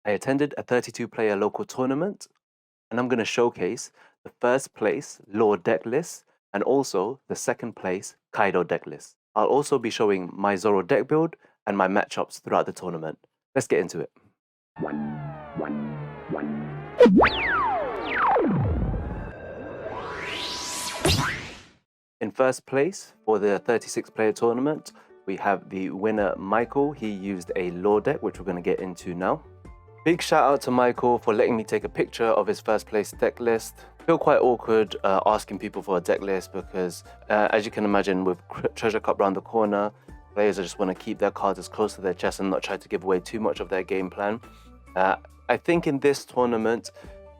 I attended a 32-player local tournament, and I'm going to showcase the first place Lord deck list and also the second place Kaido deck list. I'll also be showing my Zoro deck build and my matchups throughout the tournament. Let's get into it. In first place for the 36-player tournament, we have the winner Michael. He used a lore deck, which we're going to get into now. Big shout out to Michael for letting me take a picture of his first place deck list. I feel quite awkward asking people for a deck list because, as you can imagine, with Treasure Cup round the corner, players just want to keep their cards as close to their chest and not try to give away too much of their game plan. I think in this tournament,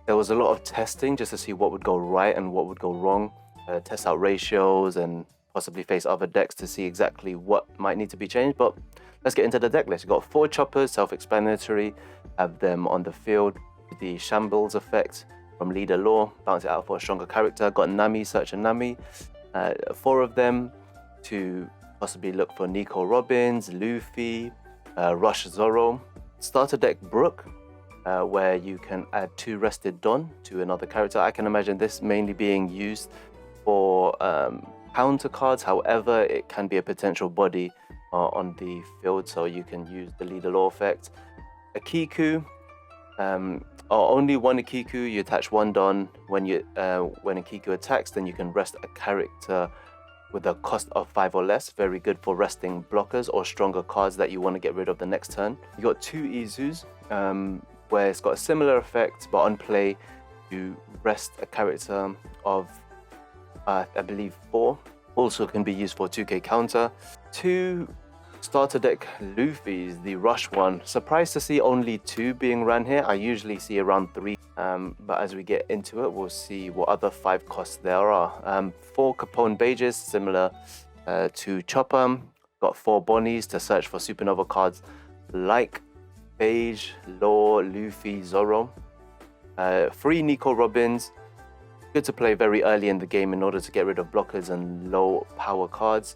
there was a lot of testing just to see what would go right and what would go wrong. Test out ratios and possibly face other decks to see exactly what might need to be changed. But let's get into the deck list. You've got 4 choppers, self-explanatory. Have them on the field with the shambles effect from leader lore, bounce it out for a stronger character. Got Nami, Search and Nami, 4 of them to possibly look for Nico Robins, Luffy, Rush Zoro. Starter deck Brook, where you can add 2 Rested Dawn to another character. I can imagine this mainly being used for counter cards. However, it can be a potential body on the field, so you can use the leader lore effect. A Kiku, or only one Akiku. You attach 1 Dawn when a Kiku attacks, then you can rest a character with a cost of 5 or less. Very good for resting blockers or stronger cards that you want to get rid of the next turn. You got 2 Izus, where it's got a similar effect, but on play you rest a character of I believe 4. Also can be used for 2k counter. 2 starter deck Luffy's, the Rush one. Surprised to see only 2 being ran here. I usually see around 3, but as we get into it, we'll see what other 5 costs there are. 4 Capone Bages, similar to Chopper. Got 4 Bonnies to search for supernova cards like Beige, Lore, Luffy, Zoro. 3 Nico Robins. Good to play very early in the game in order to get rid of blockers and low power cards.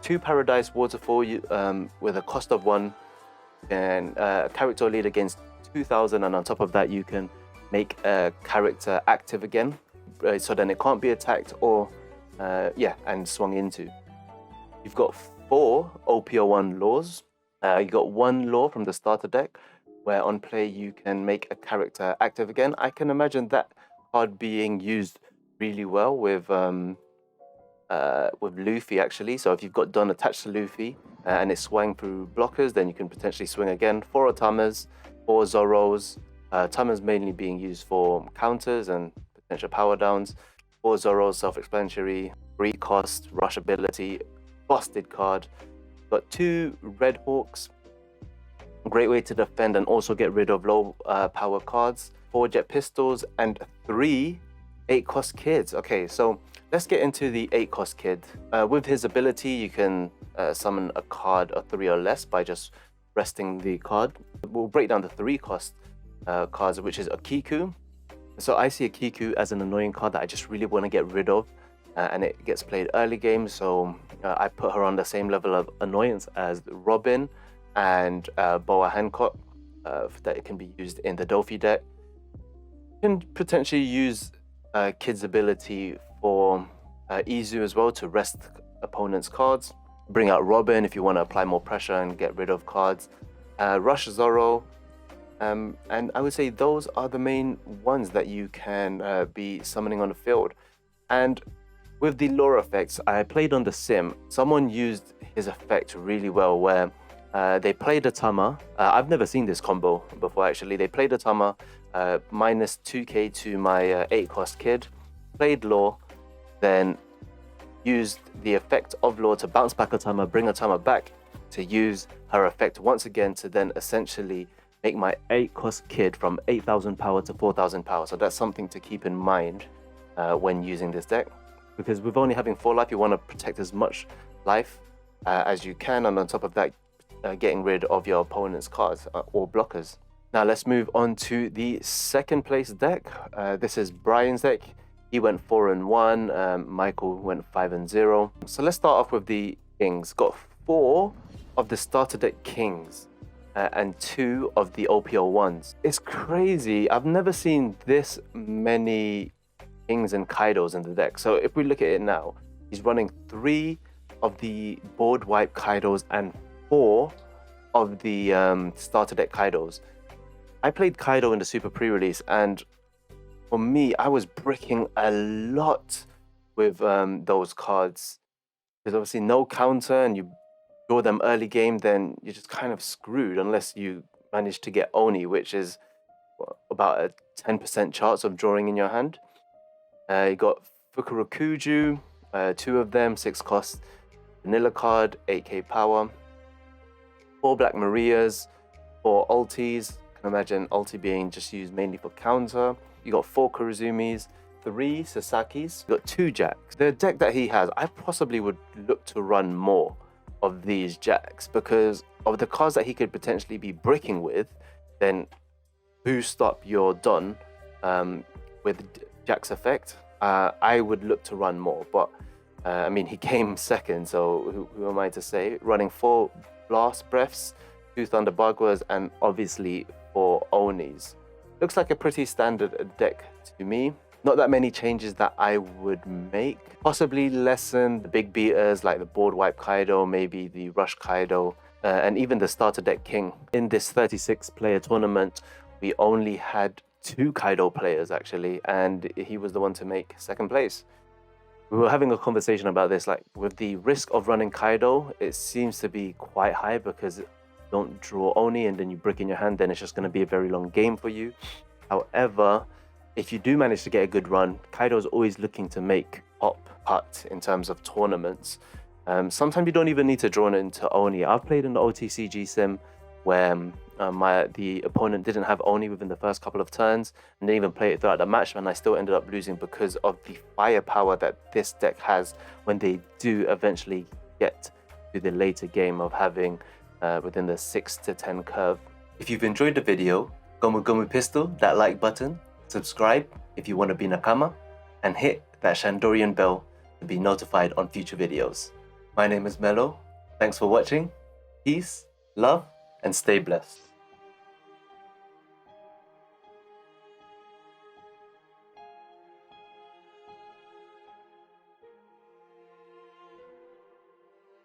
2 Paradise Waterfall with a cost of 1, and character lead against 2000, and on top of that you can make a character active again, so then it can't be attacked or and swung into. You've got 4 OP01 laws. You got 1 law from the starter deck where on play you can make a character active again. I can imagine that card being used really well with Luffy actually. So if you've got Dawn attached to Luffy and it's swung through blockers, then you can potentially swing again. 4 Otamas, 4 Zoros. Otamas mainly being used for counters and potential power downs. 4 Zoros, self-explanatory, 3 cost, rush ability, busted card. Got 2 Red Hawks, great way to defend and also get rid of low power cards. 4 Jet Pistols and 3 8 cost kids. Okay, so let's get into the 8 cost kid. With his ability, you can summon a card of 3 or less by just resting the card. We'll break down the 3 cost cards, which is a Kiku. So I see a Kiku as an annoying card that I just really want to get rid of, and it gets played early game, so I put her on the same level of annoyance as Robin and Boa Hancock, that it can be used in the Dofi deck. You can potentially use Kid's ability for Izu as well to rest opponent's cards. Bring out Robin if you want to apply more pressure and get rid of cards. Rush Zoro. And I would say those are the main ones that you can be summoning on the field. And with the lore effects, I played on the sim. Someone used his effect really well where they played a Tama. I've never seen this combo before actually. They played a Tama, minus 2k to my 8 cost kid, played lore, then used the effect of lore to bounce back a Tama, bring a Tama back to use her effect once again to then essentially make my 8 cost kid from 8,000 power to 4,000 power. So that's something to keep in mind when using this deck, because with only having 4 life, you want to protect as much life as you can, and on top of that, getting rid of your opponent's cards or blockers. Now let's move on to the second place deck. This is Brian's deck. He went 4-1. Michael went 5-0. So let's start off with the kings. Got 4 of the starter deck kings. and 2 of the OP01s. It's crazy. I've never seen this many Kings and Kaidos in the deck. So if we look at it now, he's running 3 of the board wipe Kaidos and 4 of the starter deck Kaidos. I played Kaido in the Super pre-release, and for me, I was bricking a lot with those cards. There's obviously no counter, and you draw them early game, then you're just kind of screwed unless you manage to get Oni, which is about a 10% chance of drawing in your hand. You got Fukurokuju, 2 of them, 6 cost, vanilla card, 8k power, 4 Black Marias, 4 ultis. Can imagine ulti being just used mainly for counter. You got 4 Kurizumis, 3 Sasakis, you got 2 Jacks. The deck that he has, I possibly would look to run more of these Jacks because of the cards that he could potentially be bricking with. Then boost up your Don with Jack's effect. I would look to run more, but I mean, he came second, so who am I to say? Running 4 Blast Breaths, 2 Thunder Bagwas, and obviously 4 Onis. Looks like a pretty standard deck to me. Not that many changes that I would make. Possibly lessen the big beaters like the board wipe Kaido, maybe the rush Kaido, and even the starter deck King. In this 36 player tournament, we only had 2 Kaido players actually, and he was the one to make second place. We were having a conversation about this, like with the risk of running Kaido, it seems to be quite high because you don't draw Oni and then you brick in your hand, then it's just going to be a very long game for you. However, if you do manage to get a good run, Kaido's always looking to make top cut in terms of tournaments. Sometimes you don't even need to draw it into Oni. I've played in the OTCG sim where the opponent didn't have Oni within the first couple of turns and didn't even play it throughout the match, and I still ended up losing because of the firepower that this deck has when they do eventually get to the later game of having within the 6 to 10 curve. If you've enjoyed the video, Gomu Gomu Pistol that like button, subscribe if you want to be Nakama, and hit that Shandorian bell to be notified on future videos. My name is Mello. Thanks for watching. Peace, love, and stay blessed.